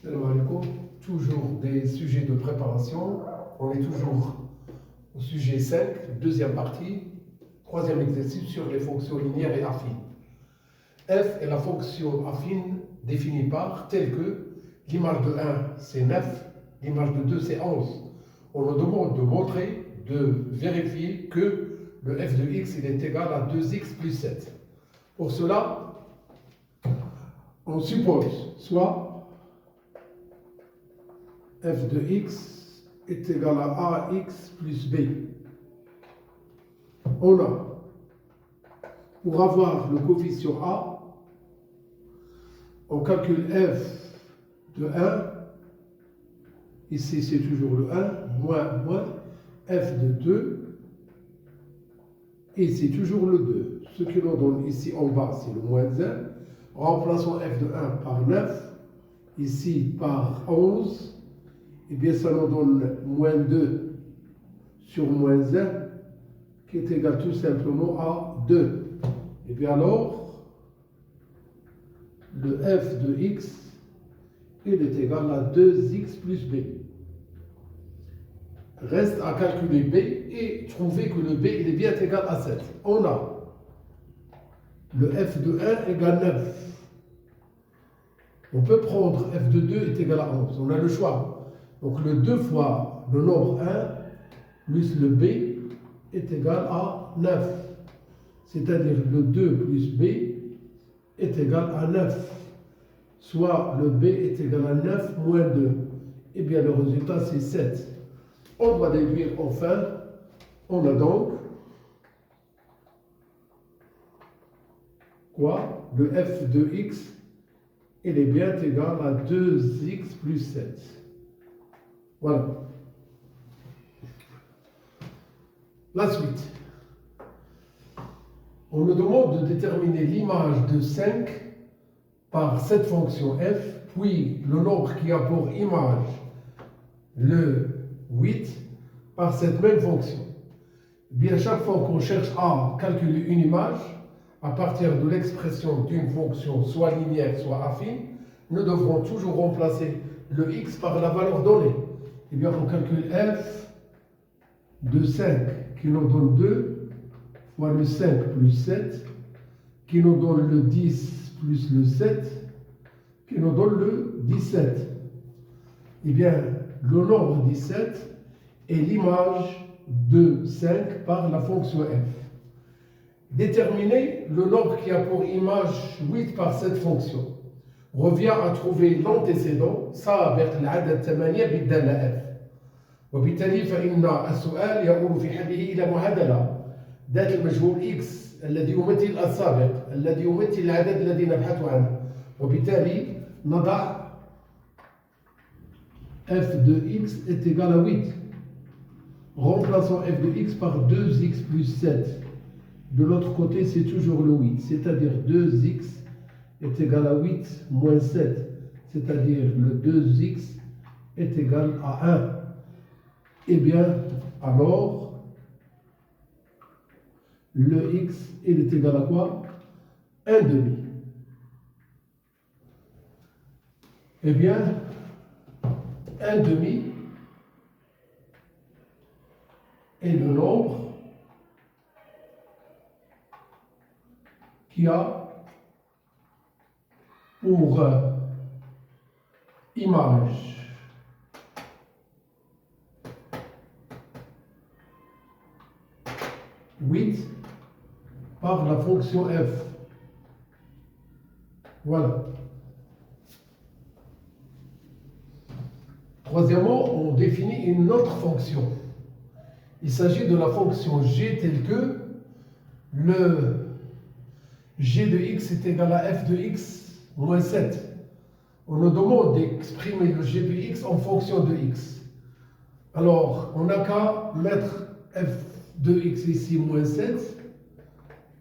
Salam alaikum. Toujours des sujets de préparation. On est toujours au sujet 5, deuxième partie, troisième exercice sur les fonctions linéaires et affines. F est la fonction affine définie par telle que l'image de 1 c'est 9, l'image de 2 c'est 11. On nous demande de montrer, de vérifier que le f de x il est égal à 2x plus 7. Pour cela, on suppose soit f de x est égal à ax plus b. On a, pour avoir le coefficient a, on calcule f de 1, ici c'est toujours le 1, moins f de 2, et c'est toujours le 2. Ce que l'on donne ici en bas, c'est le moins 1. Remplaçons f de 1 par 9, ici par 11, et bien ça nous donne moins 2 sur moins 1, qui est égal tout simplement à 2. Et bien alors, le f de x, il est égal à 2x plus b. Reste à calculer b et trouver que le b il est bien égal à 7. On a le f de 1 égale 9. On peut prendre f de 2 est égal à 11. On a le choix. Donc le 2 fois le nombre 1 plus le b est égal à 9. C'est-à-dire le 2 plus b est égal à 9. Soit le b est égal à 9 moins 2. Et bien le résultat c'est 7. On doit déduire enfin, on a donc quoi? Le f de x, il est bien égal à 2x plus 7. Voilà. La suite. On nous demande de déterminer l'image de 5 par cette fonction f, puis le nombre qui a pour image le 8 par cette même fonction. Bien, chaque fois qu'on cherche à calculer une image, à partir de l'expression d'une fonction soit linéaire, soit affine, nous devrons toujours remplacer le x par la valeur donnée. Et bien, on calcule f de 5 qui nous donne 2 fois le 5 plus 7, qui nous donne le 10 plus le 7, qui nous donne le 17. Eh bien, le nombre 17 est l'image de 5 par la fonction f. Déterminer le nombre qui a pour image 8 par cette fonction revient à trouver l'antécédent سابق العدد 8 بالدالة f. وبالتالي فإن السؤال يؤول في حله إلى معادلة ذات المجهول x الذي يمثل السابق الذي يمثل العدد الذي نبحث عنه. وبالتالي نضع f de x est égal à 8. Remplaçons f de x par 2x plus 7. De l'autre côté, c'est toujours le 8, c'est-à-dire 2x est égal à 8 moins 7, c'est-à-dire le 2x est égal à 1. Eh bien, alors, le x, il est égal à quoi? 1 demi. Eh bien, 1 demi est le nombre qui a pour image par la fonction f. Voilà. Troisièmement, on définit une autre fonction. Il s'agit de la fonction g telle que le g de x est égal à f de x moins 7. On nous demande d'exprimer le g de x en fonction de x. Alors, on n'a qu'à mettre f de x ici moins 7,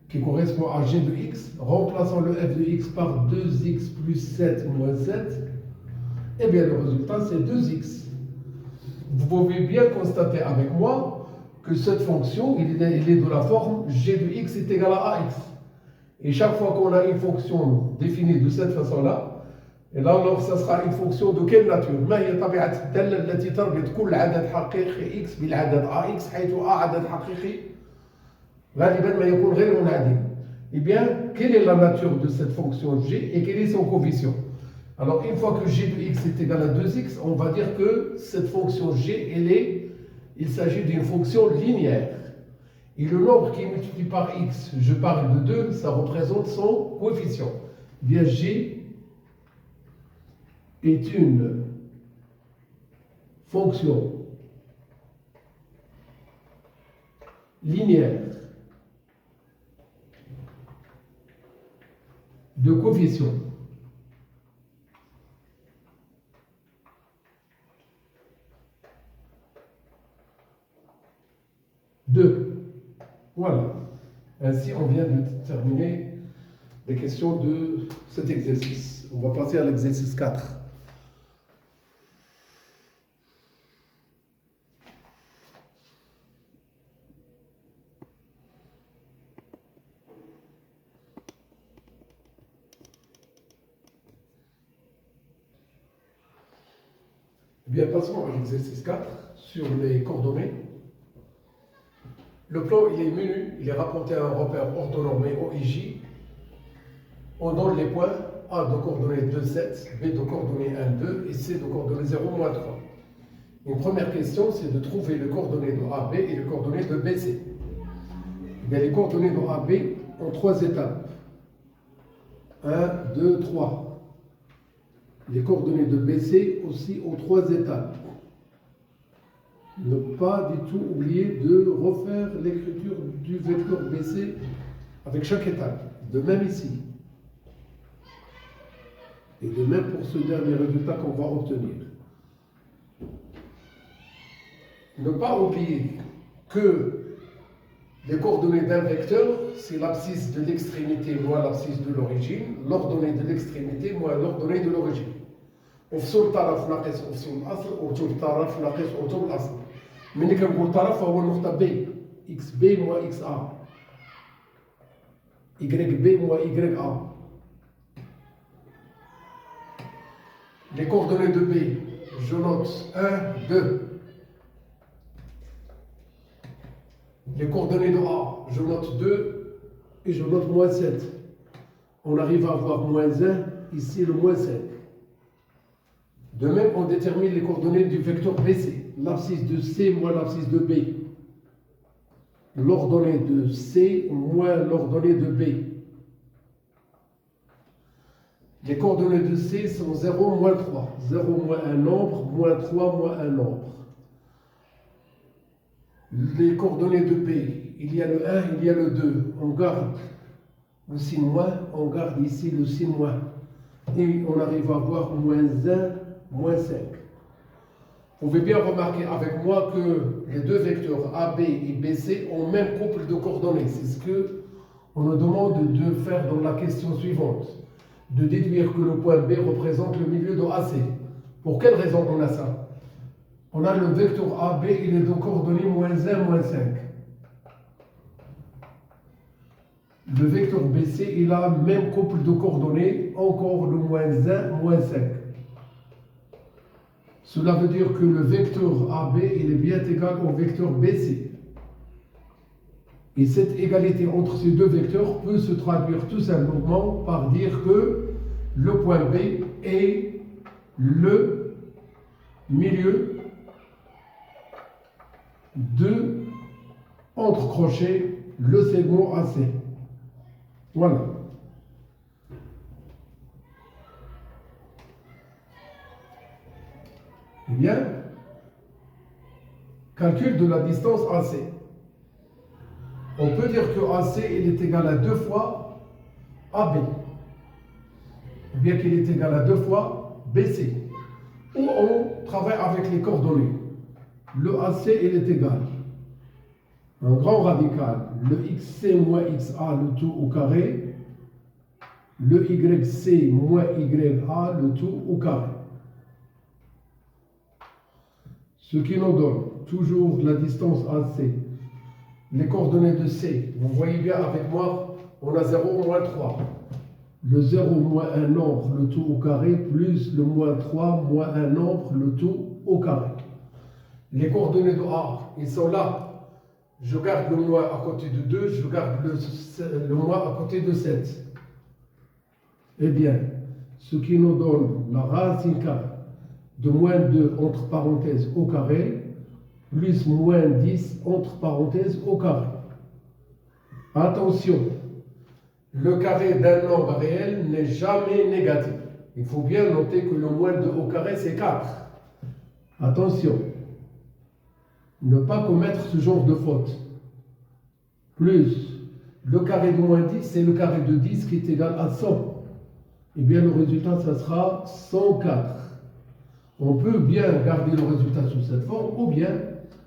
qui correspond à g de x. Remplaçons le f de x par 2x plus 7 moins 7. Et bien, le résultat, c'est 2x. Vous pouvez bien constater avec moi que cette fonction, il est de la forme g de x est égal à ax. Et chaque fois qu'on a une fonction définie de cette façon-là, Et là, alors, ça sera une fonction de quelle nature؟ ما هي طبيعة الدالة التي تربط كل عدد حقيقي x بالعدد ax حيث a عدد حقيقي غالبا ما يكون غير منعدم. Eh bien, quelle est la nature de cette fonction g et quel est son coefficient? Alors, une fois que g de x est égal à 2x, on va dire que cette fonction g, il s'agit d'une fonction linéaire. Et le nombre qui est multiplié par x, je parle de 2, ça représente son coefficient. Eh bien, g est une fonction linéaire de coefficient de. Voilà. Ainsi, on vient de terminer les questions de cet exercice. On va passer à l'exercice 4. Eh bien, passons à l'exercice 4 sur les coordonnées. Le plan, il est menu, il est rapporté à un repère orthonormé OIJ. On donne les points A de coordonnées 2, 7, B de coordonnées 1, 2 et C de coordonnées 0, moins 3. Une première question, c'est de trouver les coordonnées de AB et les coordonnées de BC. Eh bien, les coordonnées de AB ont 3 étapes. 1, 2, 3. Les coordonnées de BC aussi ont 3 étapes. Ne pas du tout oublier de refaire l'écriture du vecteur BC avec chaque étape. De même ici. Et de même pour ce dernier résultat qu'on va obtenir. Ne pas oublier que les coordonnées d'un vecteur, c'est l'abscisse de l'extrémité moins l'abscisse de l'origine, l'ordonnée de l'extrémité moins l'ordonnée de l'origine. افصل طرف ناقص افصل الاصل وطول طرف ناقص وطول الاصل. ملي كنقول طرف فهو النقطة B x b moins x a y b moins y a. Les coordonnées de B, je note 1, 2. Les coordonnées de A, je note 2 et je note moins 7. On arrive à avoir moins 1, ici le moins 5. De même, on détermine les coordonnées du vecteur BC. L'abscisse de C moins l'abscisse de B. L'ordonnée de C moins l'ordonnée de B. Les coordonnées de C sont 0, moins 3. 0 moins un nombre, moins 3 moins un nombre. Les coordonnées de B, il y a le 1, il y a le 2. On garde le signe moins, on garde ici le signe moins. Et on arrive à avoir moins 1, moins 5. Vous pouvez bien remarquer avec moi que les deux vecteurs AB et BC ont même couple de coordonnées. C'est ce qu'on nous demande de faire dans la question suivante. De déduire que le point B représente le milieu de AC. Pour quelle raison on a ça? On a le vecteur AB, il est de coordonnées moins 1, moins 5. Le vecteur BC, il a le même couple de coordonnées, encore le moins 1, moins 5. Cela veut dire que le vecteur AB, il est bien égal au vecteur BC. Et cette égalité entre ces deux vecteurs peut se traduire tout simplement par dire que le point B est le milieu de, entre crochets, le segment AC. Voilà. Eh bien, calcul de la distance AC. On peut dire que AC il est égal à 2 fois AB. Ou bien qu'il est égal à 2 fois BC. Ou on travaille avec les coordonnées. Le AC il est égal. Un grand radical. Le XC moins XA le tout au carré. Le YC moins YA le tout au carré. Ce qui nous donne toujours la distance AC. Les coordonnées de C, vous voyez bien avec moi, on a 0, moins 3. le 0 moins un nombre, le tout au carré, plus le moins 3 moins un nombre, le tout au carré. Les coordonnées de A, ils sont là. Je garde le moins à côté de 2, je garde le moins à côté de 7. Eh bien, ce qui nous donne la racine carrée de moins 2 entre parenthèses au carré, plus moins 10 entre parenthèses au carré. Attention, le carré d'un nombre réel n'est jamais négatif. Il faut bien noter que le moins 2 au carré, c'est 4. Attention, ne pas commettre ce genre de faute. Plus le carré de moins 10, c'est le carré de 10 qui est égal à 100. Eh bien, le résultat, ça sera 104. On peut bien garder le résultat sous cette forme, ou bien,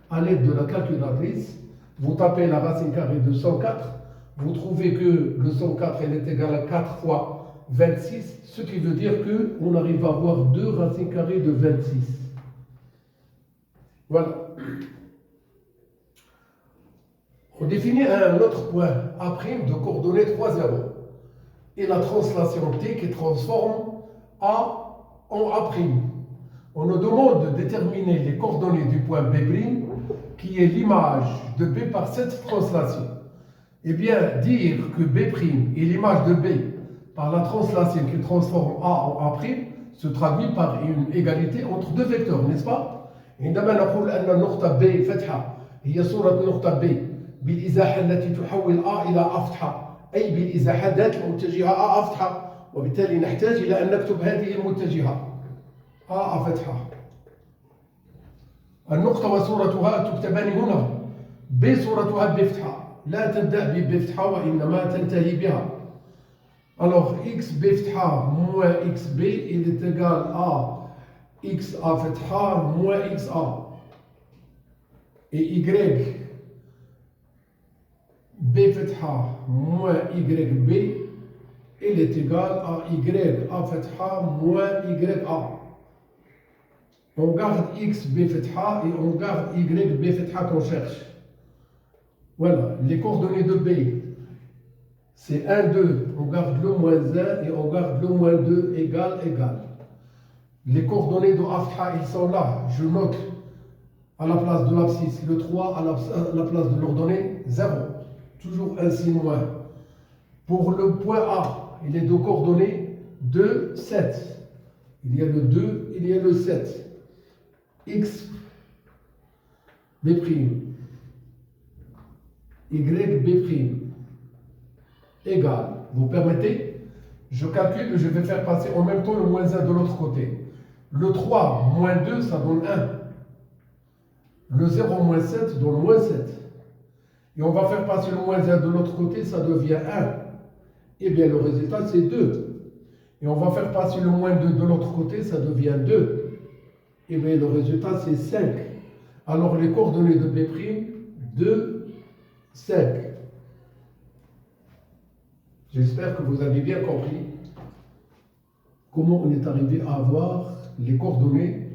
à l'aide de la calculatrice, vous tapez la racine carrée de 104, vous trouvez que le 104 elle est égal à 4 fois 26, ce qui veut dire qu'on arrive à avoir 2 racines carrées de 26. Voilà. On définit un autre point A' de coordonnées 3, 0. Et la translation T qui transforme A en A'. On nous demande de déterminer les coordonnées du point B', qui est l'image de B par cette translation. Eh bien, dire que B' est l'image de B par la translation qui transforme A en A' se traduit par une égalité entre deux vecteurs, n'est-ce pas? عندما نقول أن النقطة B فتحة هي صورة النقطة B بالإزاحة التي تحول A إلى A فتحة، أي بالإزاحة ذات المتجهة A فتحة، وبالتالي نحتاج إلى أن نكتب هذه المتجهة A فتحة. النقطة وصورتها تكتبان هنا، B صورتها B فتحة، لا تبدأ ب فتحة وإنما تنتهي بها. Alors x B فتحة moins x B il est égal à x A فتحة moins x A. Et y B فتحة moins y B il est égal à y A فتحة moins y A. On garde x B فتحة et on garde y B فتحة qu'on cherche. Voilà, les coordonnées de B, c'est 1, 2, on garde le moins 1 et on garde le moins 2 égal. Les coordonnées de A فتحة, ils sont là. Je note à la place de l'abscisse le 3, à la place de l'ordonnée 0. Toujours un signe moins. Pour le point A, il est de coordonnées 2, 7. Il y a le 2, il y a le 7. X B', Y B' égale. Vous permettez? Je calcule, je vais faire passer en même temps le moins 1 de l'autre côté. Le 3 moins 2, ça donne 1. Le 0 moins 7 donne moins 7. Et on va faire passer le moins 1 de l'autre côté, ça devient 1. Eh bien, le résultat, c'est 2. Et on va faire passer le moins 2 de l'autre côté, ça devient 2. Eh bien, le résultat, c'est 5. Alors, les coordonnées de B', 2, 5. J'espère que vous avez bien compris comment on est arrivé à avoir les coordonnées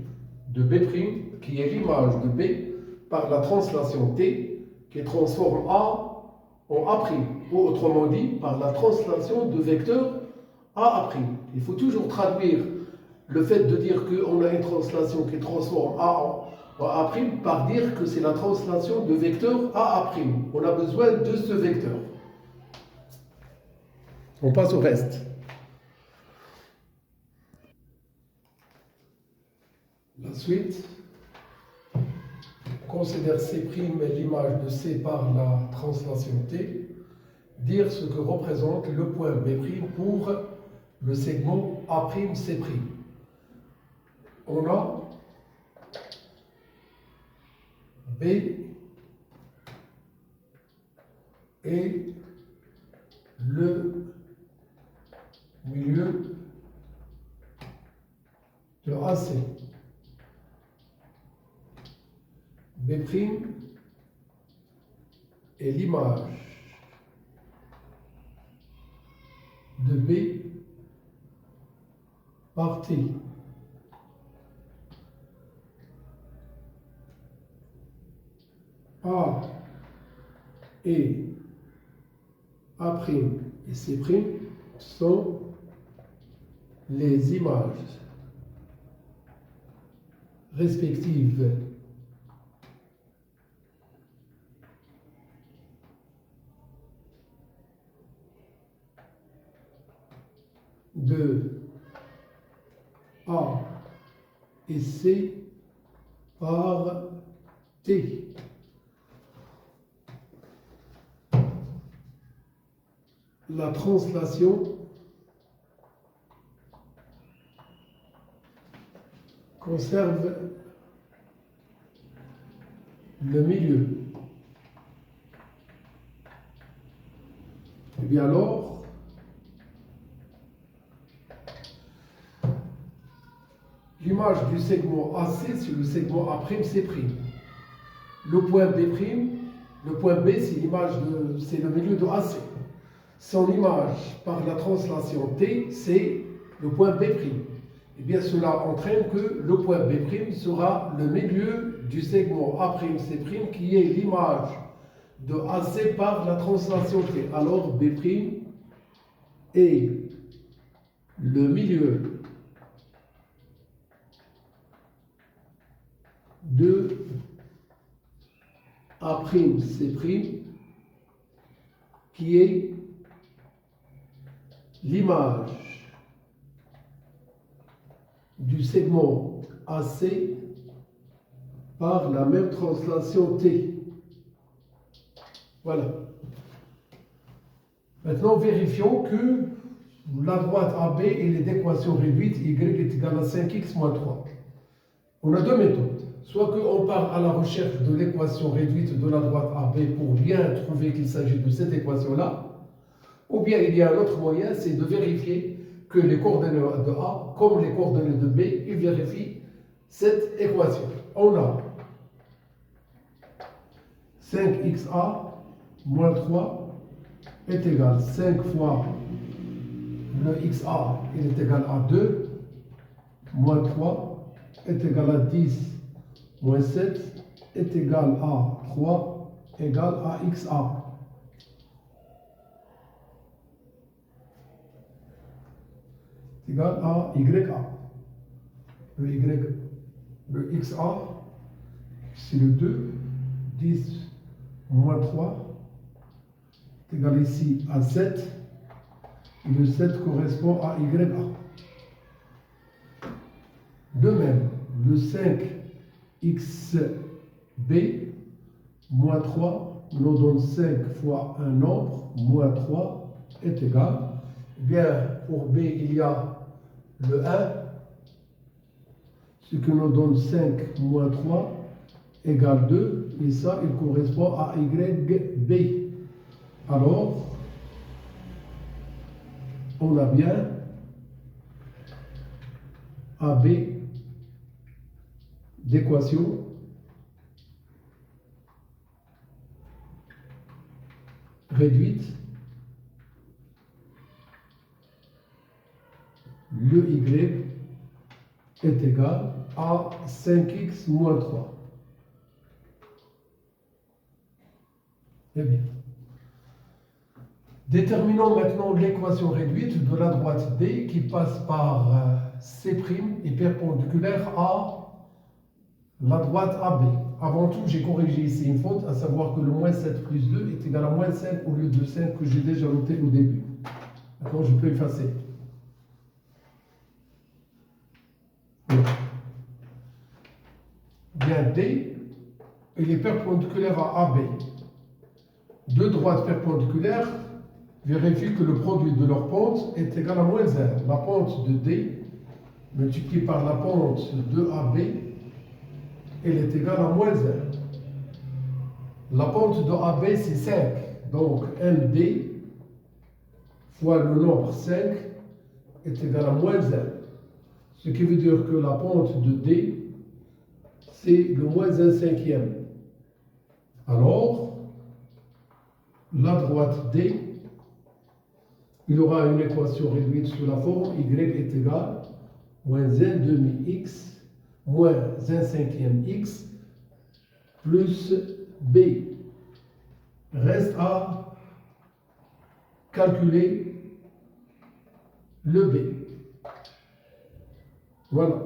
de B', qui est l'image de B, par la translation T, qui transforme A en A', ou autrement dit, par la translation de vecteur A'. Il faut toujours traduire le fait de dire qu'on a une translation qui transforme A en A' par dire que c'est la translation de vecteur A'. On a besoin de ce vecteur. On passe au reste. La suite. Considère C' l'image de C par la translation T. Dire ce que représente le point B' pour le segment A'C'. On a B et le milieu de AC. B' est l'image de B par T. A et A' et C' sont les images respectives de A et C par T. La translation conserve le milieu. Et bien alors, l'image du segment AC, c'est le segment A'C'. Le point B, c'est c'est le milieu de AC. Son image par la translation T, c'est le point B'. Et bien cela entraîne que le point B' sera le milieu du segment A'C' qui est l'image de AC par la translation T. Alors B' est le milieu de A'C' qui est l'image du segment AC par la même translation T. Voilà. Maintenant, vérifions que la droite AB est d'équation réduite, y est égal à 5x moins 3. On a deux méthodes. Soit qu'on part à la recherche de l'équation réduite de la droite AB pour bien trouver qu'il s'agit de cette équation-là, ou bien il y a un autre moyen, c'est de vérifier que les coordonnées de A, comme les coordonnées de B, ils vérifient cette équation. On a 5xa moins 3 est égal à 5 fois le xa, il est égal à 2, moins 3 est égal à 10, moins 7 est égal à 3, égal à xa. Égal à YA. Le XA, c'est le 2, 10 moins 3, est égal ici à 7, et le 7 correspond à YA. De même, le 5XB moins 3 nous donne 5 fois un nombre, moins 3 est égal. Bien, pour B, il y a le 1, ce qui nous donne 5 moins 3 égale 2, et ça, il correspond à YB. Alors, on a bien AB d'équation réduite. Le Y est égal à 5x moins 3. Eh bien. Déterminons maintenant l'équation réduite de la droite D qui passe par C' et perpendiculaire à la droite AB. Avant tout, j'ai corrigé ici une faute, à savoir que le moins 7 plus 2 est égal à moins 5 au lieu de 5 que j'ai déjà noté au début. Maintenant, je peux effacer. Bien, D, il est perpendiculaire à AB. Deux droites perpendiculaires vérifient que le produit de leur pente est égal à moins 1. La pente de D multipliée par la pente de AB, elle est égale à moins 1. La pente de AB, c'est 5. Donc, MD fois le nombre 5 est égal à moins 1. Ce qui veut dire que la pente de D, c'est le moins 1/5. Alors, la droite D, il aura une équation réduite sous la forme Y est égal à moins 1/2x moins 1/5 x plus B. Reste à calculer le B. Voilà.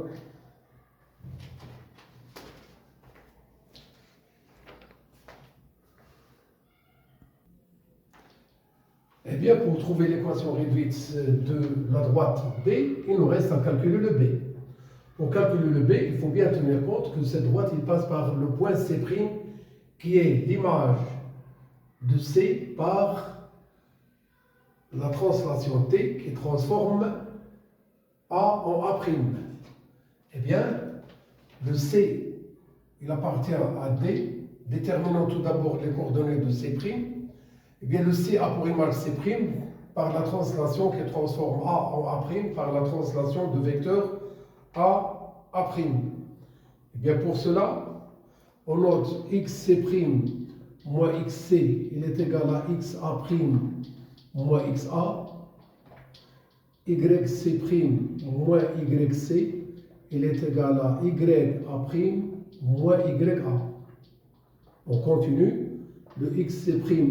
Eh bien, pour trouver l'équation réduite de la droite B, il nous reste à calculer le B. Pour calculer le B, il faut bien tenir compte que cette droite, il passe par le point C', qui est l'image de C par la translation T qui transforme A en A'. Eh bien, le C, il appartient à D. Déterminons tout d'abord les coordonnées de C'. Eh bien, le C a pour image C' par la translation qui transforme A en A' par la translation de vecteur A'. Eh bien, pour cela, on note xC' moins xc, il est égal à xa' moins xa. yc' moins yc, il est égal à ya' moins ya. On continue. Le xc'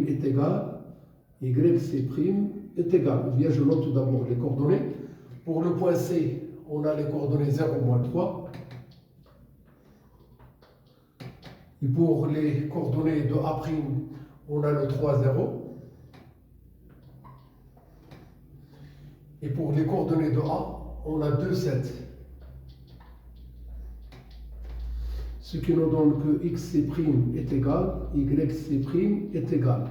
est égal, yc' est égal. Ou bien je note tout d'abord les coordonnées. Pour le point C, on a les coordonnées 0, moins 3. Et pour les coordonnées de A', on a le 3, 0. Et pour les coordonnées de A, on a 2, 7. Ce qui nous donne que xc' est égal, yc' est égal.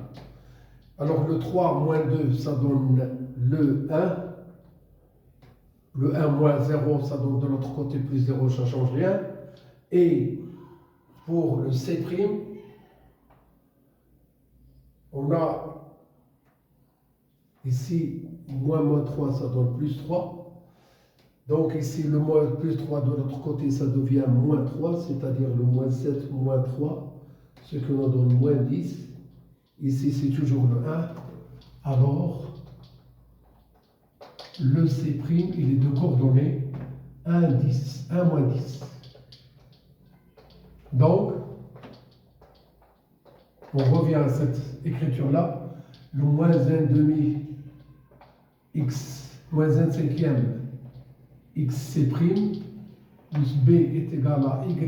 Alors le 3 moins 2, ça donne le 1. Le 1 moins 0, ça donne de l'autre côté plus 0, ça ne change rien. Et pour le C', on a ici moins 3, ça donne plus 3. Donc ici, le moins plus 3 de l'autre côté, ça devient moins 3, c'est-à-dire le moins 7, moins 3, ce qui nous donne moins 10. Ici, c'est toujours le 1. Alors, le C', il est de coordonnées 1, 10, 1 moins 10. Donc, on revient à cette écriture-là. Le moins 1 demi x, moins 1 cinquième xc' plus b est égal à yc',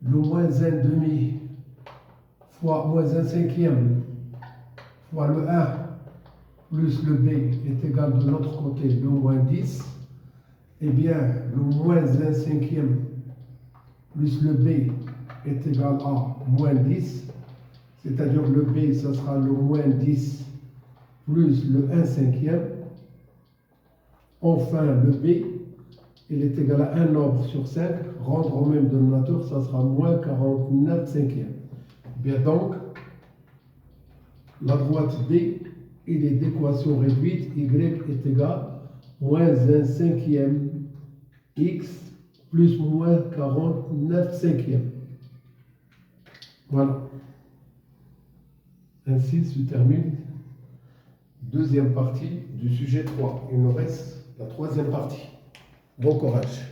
le moins 1 demi fois moins 1 cinquième fois le 1 plus le b est égal de l'autre côté, le moins 10. Eh bien, le moins 1 cinquième plus le b est égal à moins 10, c'est-à-dire le b, ça sera le moins 10 plus le 1 cinquième. Enfin, le b, il est égal à 1 nombre sur 5, rendre au même dénominateur, ça sera moins 49 cinquièmes. Bien donc, la droite B, il est d'équation réduite, y est égal à moins 1 cinquième x plus moins 49 cinquièmes. Voilà. Ainsi se termine deuxième partie du sujet 3. Il nous reste la troisième partie. Bon courage.